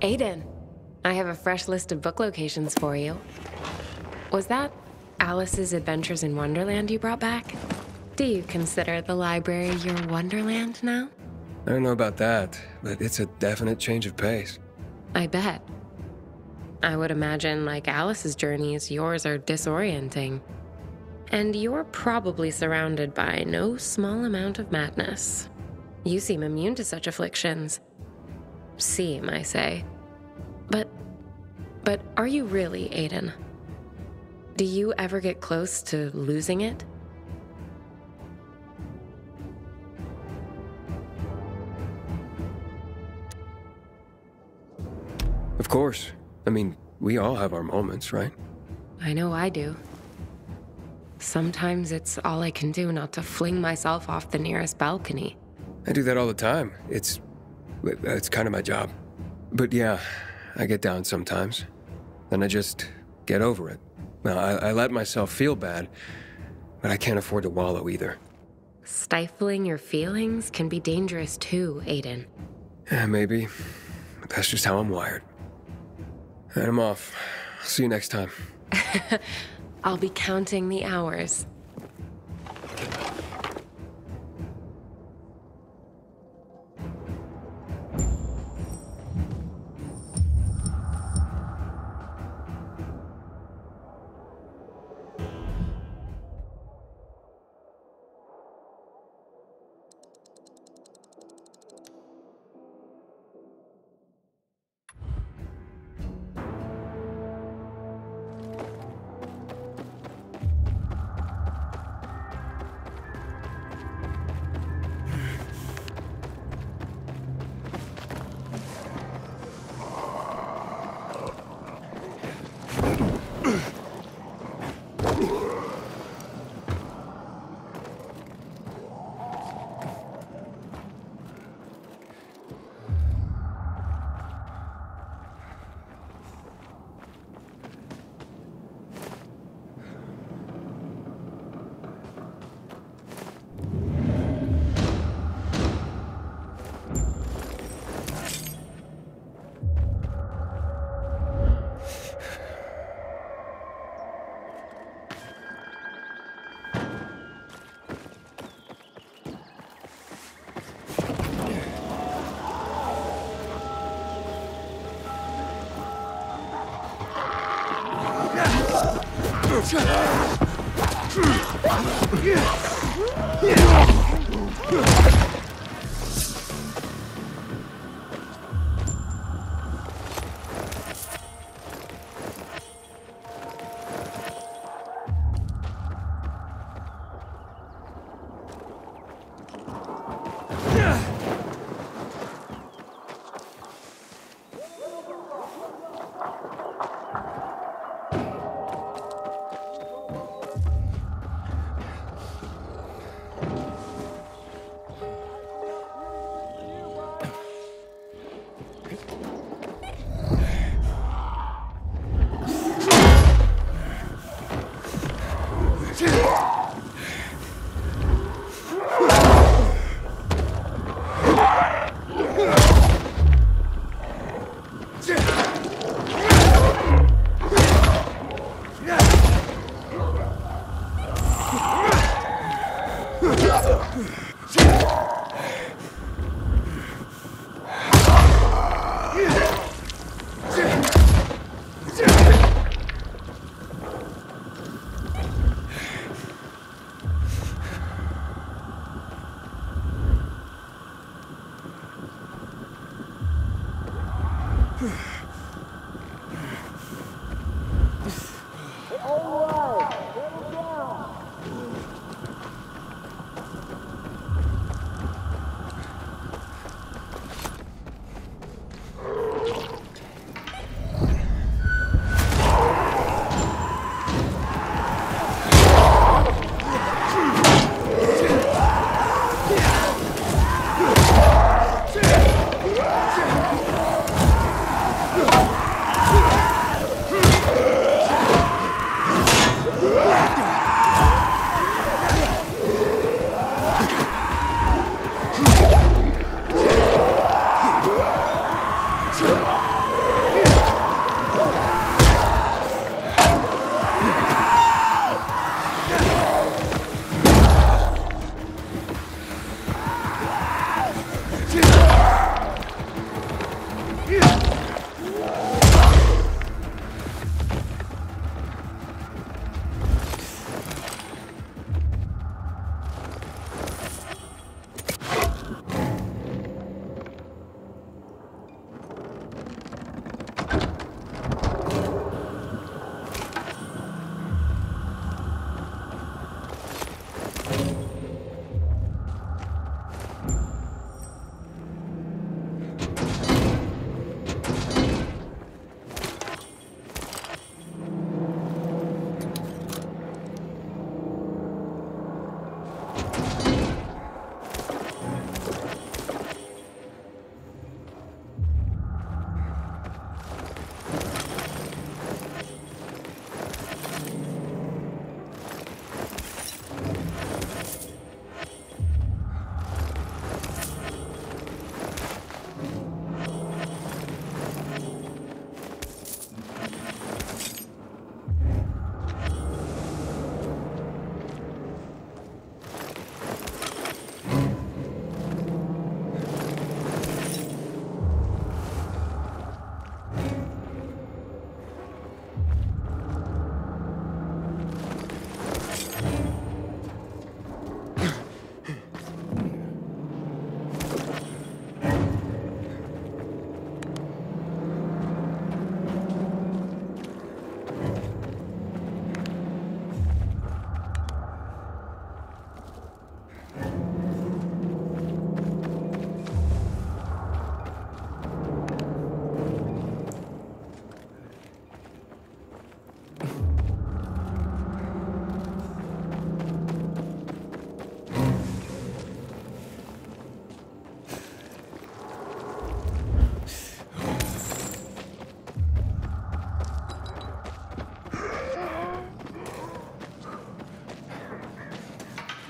Aiden, I have a fresh list of book locations for you. Was that Alice's Adventures in Wonderland you brought back? Do you consider the library your Wonderland now? I don't know about that, but it's a definite change of pace. I bet. I would imagine, like Alice's journeys, yours are disorienting. And you're probably surrounded by no small amount of madness. You seem immune to such afflictions. Seem, I say. But are you really, Aiden? Do you ever get close to losing it? Of course. I mean, we all have our moments, right? I know I do. Sometimes it's all I can do not to fling myself off the nearest balcony. I do that all the time. It's kind of my job. But yeah, I get down sometimes. Then I just get over it. Now, I let myself feel bad, but I can't afford to wallow either. Stifling your feelings can be dangerous too, Aiden. Yeah, maybe. But that's just how I'm wired. And I'm off. See you next time. I'll be counting the hours.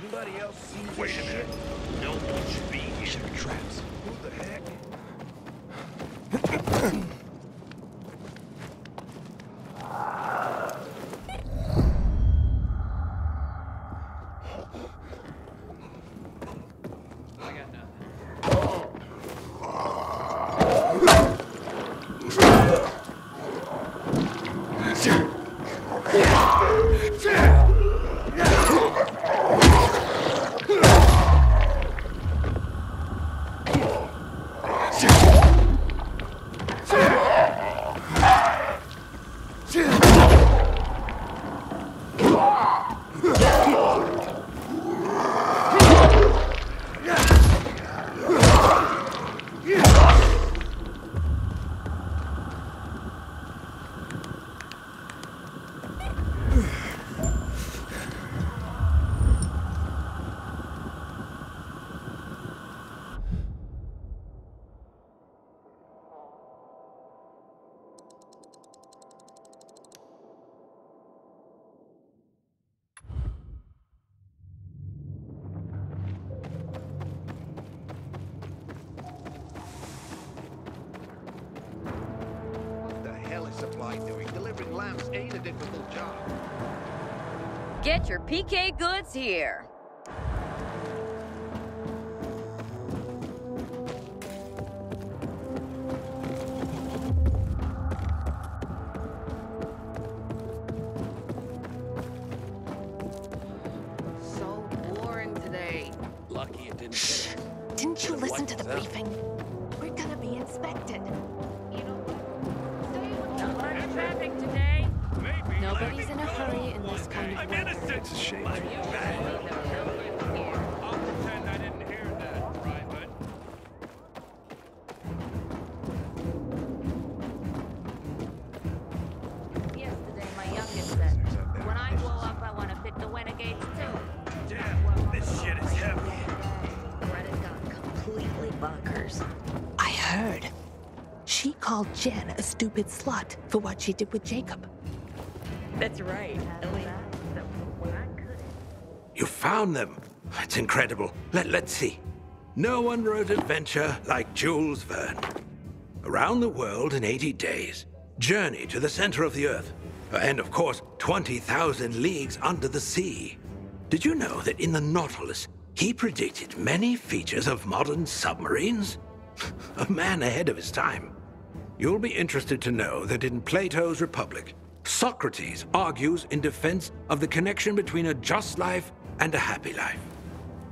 Anybody else see this Wait a shit? minute. No one should be here. Check traps. Who the heck? What the hell is Supply doing? Delivering lamps ain't a difficult job. Get your PK goods here. So boring today. Lucky it didn't hit us. Didn't you listen to the What's up? briefing? We're gonna be inspected. You know what? A lot of traffic today. Maybe. Nobody's in a hurry in this kind of I'm weather. innocent. It's a shame. I'll pretend I didn't hear that, Private. Yesterday, my youngest said, when I grow up, I want to fit the Renegades too. Damn, this shit is heavy. Greta's gone completely bonkers. I heard. She called Jen a stupid slut for what she did with Jacob. That's right. You found them. It's incredible. Let's see. No one wrote adventure like Jules Verne. Around the world in 80 days. Journey to the center of the Earth. And of course, 20,000 leagues under the sea. Did you know that in the Nautilus, he predicted many features of modern submarines? A man ahead of his time. You'll be interested to know that in Plato's Republic, Socrates argues in defense of the connection between a just life and a happy life.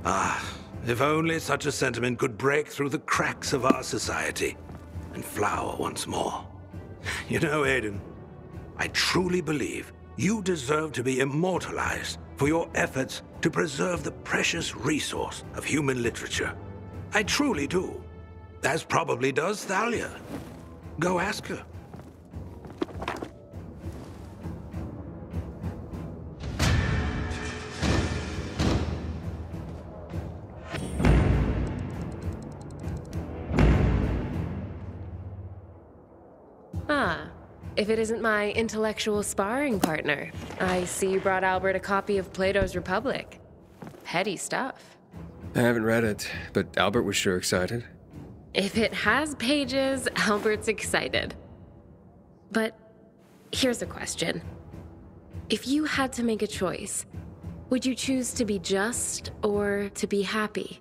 Ah, if only such a sentiment could break through the cracks of our society and flower once more. You know, Aiden, I truly believe you deserve to be immortalized for your efforts to preserve the precious resource of human literature. I truly do. As probably does Thalia. Go ask her. Ah, if it isn't my intellectual sparring partner. I see you brought Albert a copy of Plato's Republic. Heady stuff. I haven't read it, but Albert was sure excited. If it has pages, Albert's excited. But here's a question. If you had to make a choice, would you choose to be just or to be happy?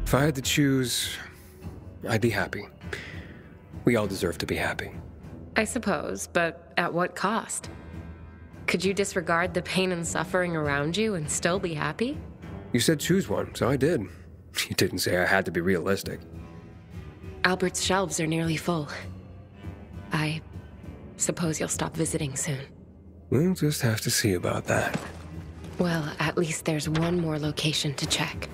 If I had to choose, I'd be happy. We all deserve to be happy. I suppose, but at what cost? Could you disregard the pain and suffering around you and still be happy? You said choose one, so I did. You didn't say I had to be realistic. Albert's shelves are nearly full. I suppose you'll stop visiting soon. We'll just have to see about that. Well, at least there's one more location to check.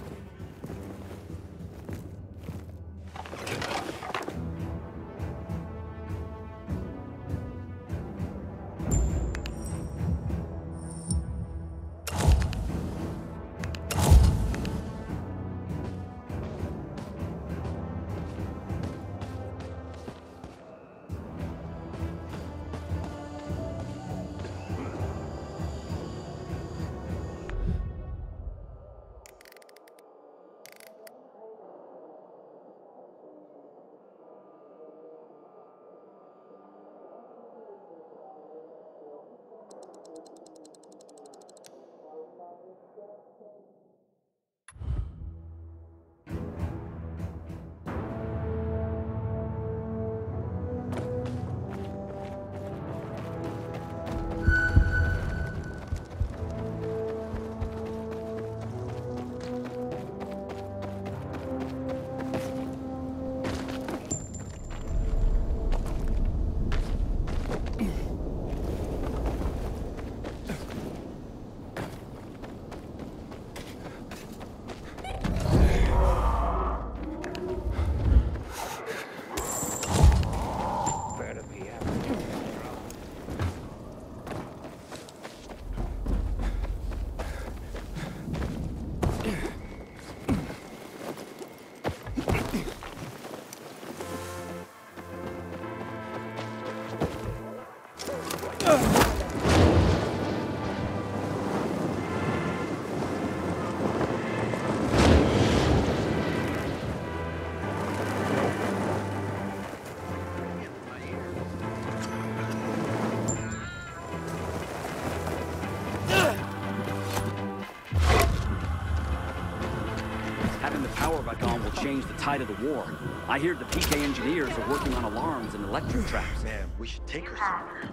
Having the power back on will change the tide of the war. I hear the PK engineers are working on alarms and electric traps. Man, we should take her somewhere.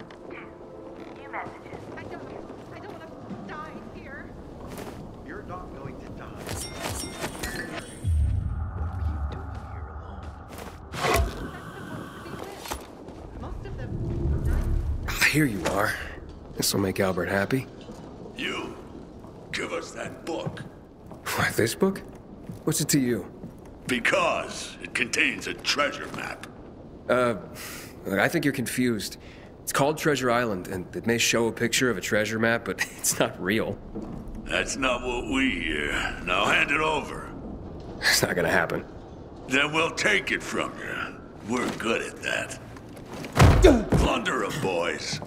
New messages. I don't want to die here. You're not going to die. What are you doing here alone? That's supposed to be lit. Most of them. Here you are. This'll make Albert happy. You, give us that book. What, this book? What's it to you? Because it contains a treasure map. Look, I think you're confused. It's called Treasure Island, and it may show a picture of a treasure map, but it's not real. That's not what we hear. Now hand it over. It's not gonna happen. Then we'll take it from you. We're good at that. Plunder 'em, boys.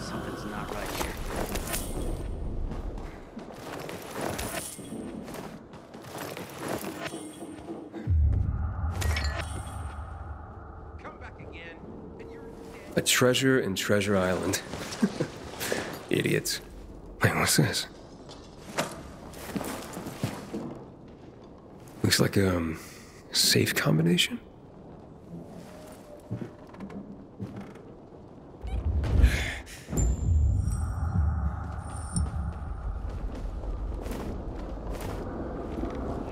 Something's not right here. Come back again, and you're A treasure in Treasure Island. Idiots. Wait, what's this? Looks like a safe combination.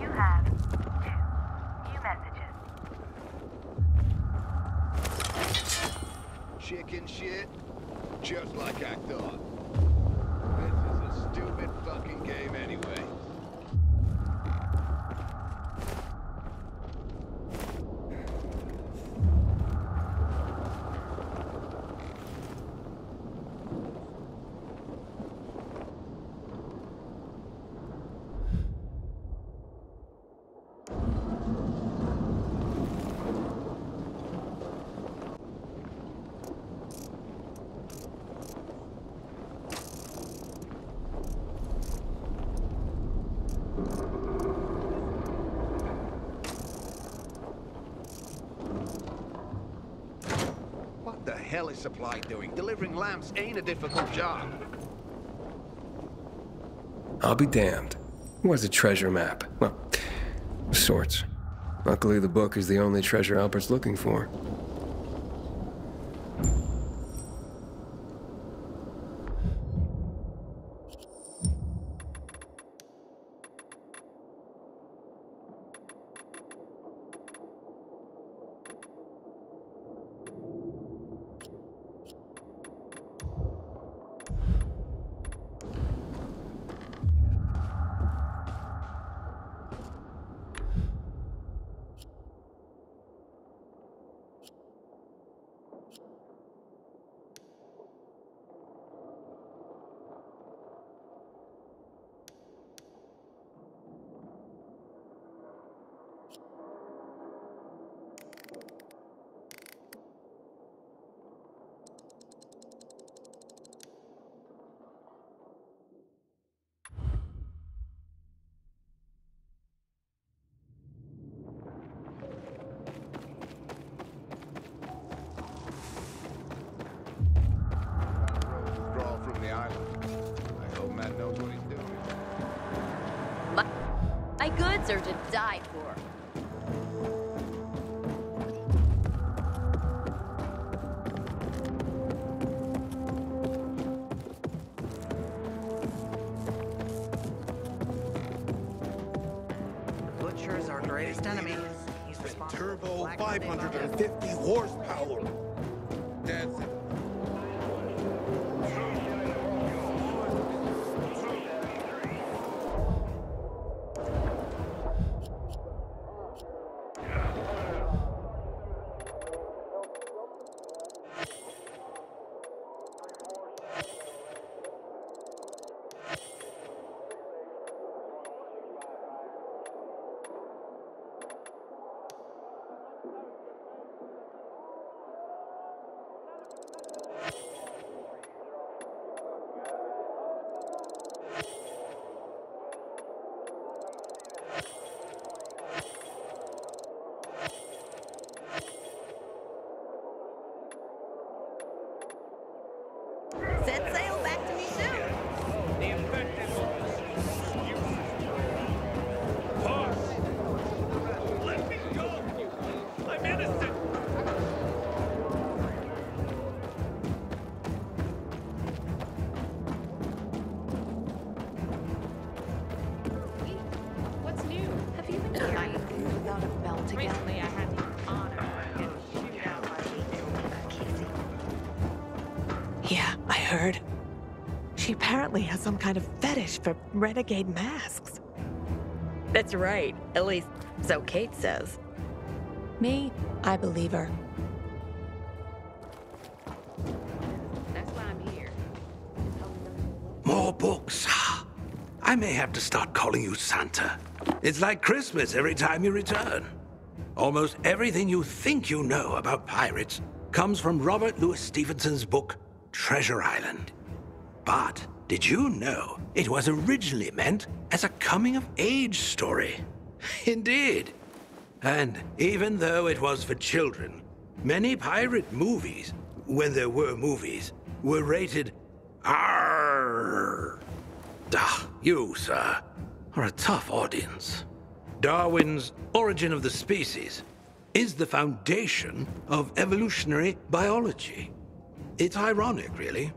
You have 2 new messages. chicken shit, just like I thought. This is a stupid fucking game anyway. What the hell is Supply doing? Delivering lamps ain't a difficult job. I'll be damned. It was a treasure map. Well, of sorts. Luckily, the book is the only treasure Albert's looking for. Crawl from the island. I hope Matt knows what he's doing. My goods are to die for. greatest enemy. He's responsible for Turbo Black Monday 550 horsepower. That's it. Set sail back to me soon. The infected Boss! Let me go! I'm innocent! What's new? Have you been carrying without a belt again? Recently, I had the honor of getting chewed out by Casey. Yeah, I heard. She apparently has some kind of fetish for renegade masks. That's right. At least, so Kate says. Me, I believe her. That's why I'm here. More books. I may have to start calling you Santa. It's like Christmas every time you return. Almost everything you think you know about pirates comes from Robert Louis Stevenson's book, Treasure Island. But did you know it was originally meant as a coming-of-age story? Indeed. And even though it was for children, many pirate movies, when there were movies, were rated R. You, sir, are a tough audience. Darwin's Origin of the Species is the foundation of evolutionary biology. It's ironic, really.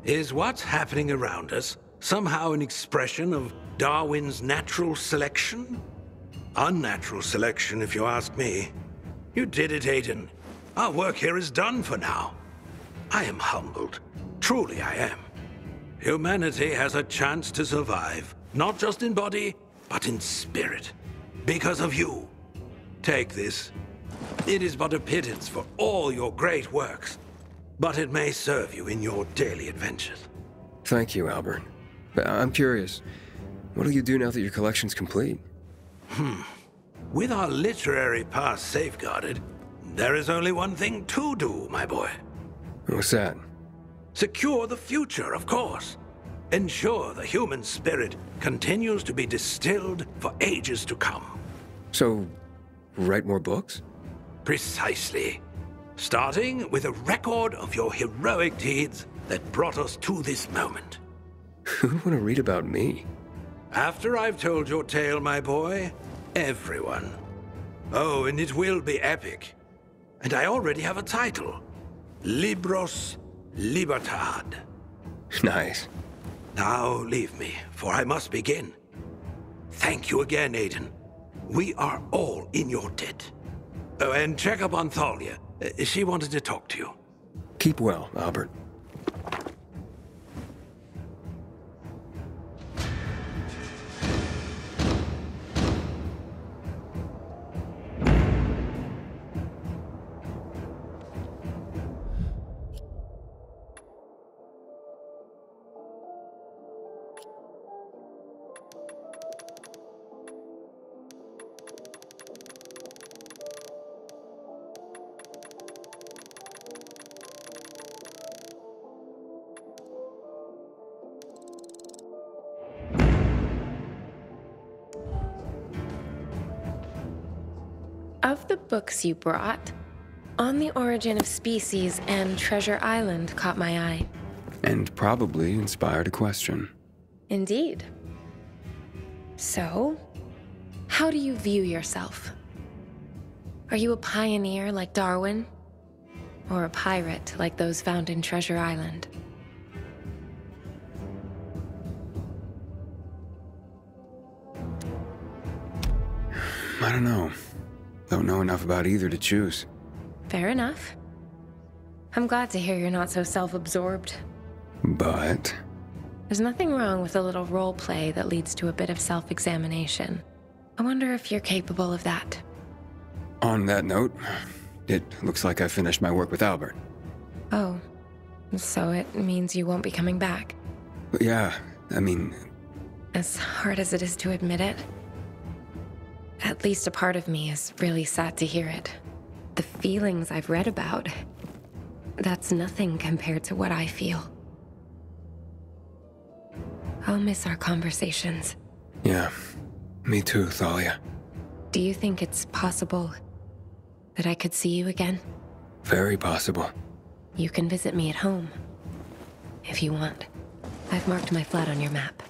Is what's happening around us somehow an expression of Darwin's natural selection? Unnatural selection, if you ask me. You did it, Aiden. Our work here is done for now. I am humbled. Truly I am. Humanity has a chance to survive, not just in body, but in spirit. Because of you. Take this. It is but a pittance for all your great works, but it may serve you in your daily adventures. Thank you, Albert. But I'm curious, what'll you do now that your collection's complete? With our literary past safeguarded, there is only one thing to do, my boy. What's that? Secure the future, of course. Ensure the human spirit continues to be distilled for ages to come. So, write more books? Precisely. Starting with a record of your heroic deeds that brought us to this moment. Who'd want to read about me? After I've told your tale, my boy, everyone. Oh, and it will be epic. And I already have a title. Libros Libertad. Nice. Now leave me, for I must begin. Thank you again, Aiden. We are all in your debt. Oh, and check up on Thalia. She wanted to talk to you. Keep well, Albert. Of the books you brought, On the Origin of Species and Treasure Island caught my eye. And probably inspired a question. Indeed. So, how do you view yourself? Are you a pioneer like Darwin? Or a pirate like those found in Treasure Island? I don't know. Don't know enough about either to choose. Fair enough. I'm glad to hear you're not so self-absorbed. But... There's nothing wrong with a little role play that leads to a bit of self-examination. I wonder if you're capable of that. On that note, it looks like I finished my work with Albert. Oh, so it means you won't be coming back? Yeah, I mean... As hard as it is to admit it, at least a part of me is really sad to hear it. The feelings I've read about, that's nothing compared to what I feel. I'll miss our conversations. Yeah, me too, Thalia. Do you think it's possible that I could see you again? Very possible. You can visit me at home, if you want. I've marked my flat on your map.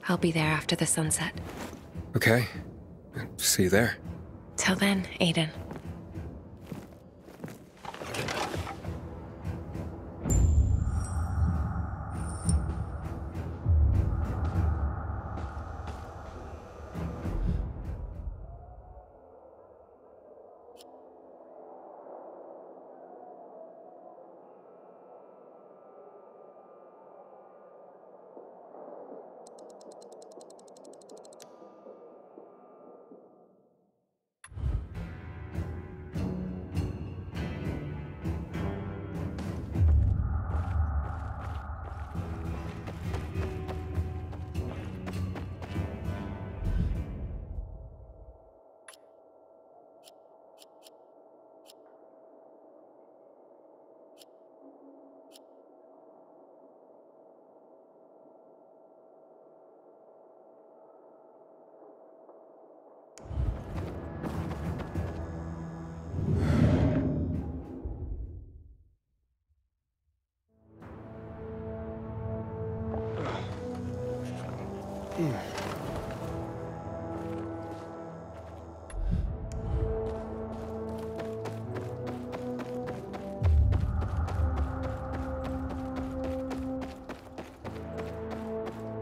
I'll be there after the sunset. Okay. See you there. Till then, Aiden.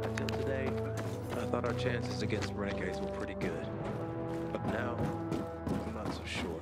Until today, I thought our chances against renegades were pretty good. But now, I'm not so sure.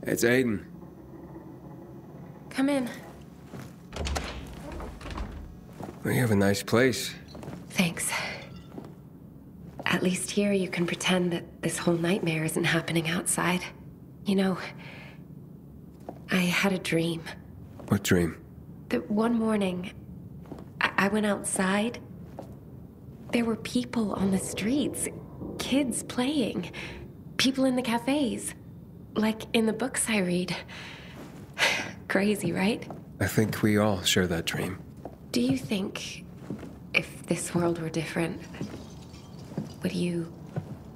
It's Aiden. Come in. Well, you have a nice place. Thanks. At least here you can pretend that this whole nightmare isn't happening outside. You know, I had a dream. What dream? That one morning, I went outside. There were people on the streets, kids playing, people in the cafes, like in the books I read. Crazy, right? I think we all share that dream. Do you think if this world were different, would you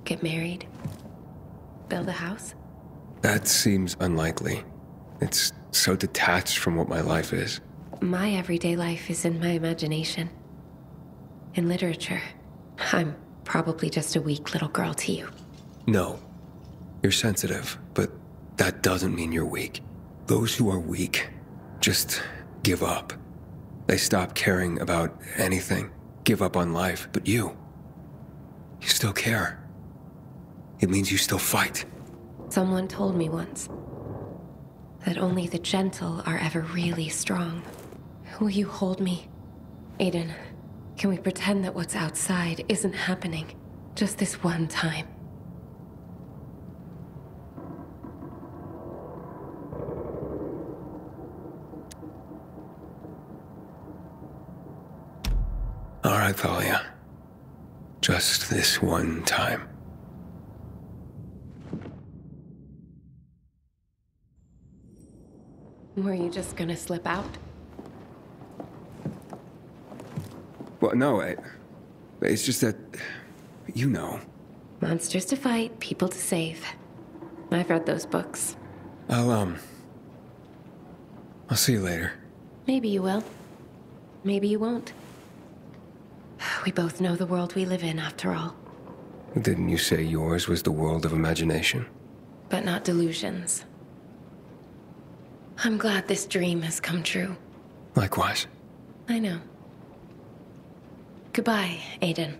get married? Build a house? That seems unlikely. It's so detached from what my life is. My everyday life is in my imagination. In literature. I'm probably just a weak little girl to you. No. You're sensitive, but that doesn't mean you're weak. Those who are weak just give up. They stop caring about anything, give up on life. But you still care. It means you still fight. Someone told me once that only the gentle are ever really strong. Will you hold me, Aiden? Can we pretend that what's outside isn't happening? Just this one time. All right, Thalia. Just this one time. Were you just gonna slip out? Well, no, it's just that, you know. Monsters to fight, people to save. I've read those books. I'll see you later. Maybe you will. Maybe you won't. We both know the world we live in, after all. Didn't you say yours was the world of imagination? But not delusions. I'm glad this dream has come true. Likewise. I know. Goodbye, Aiden.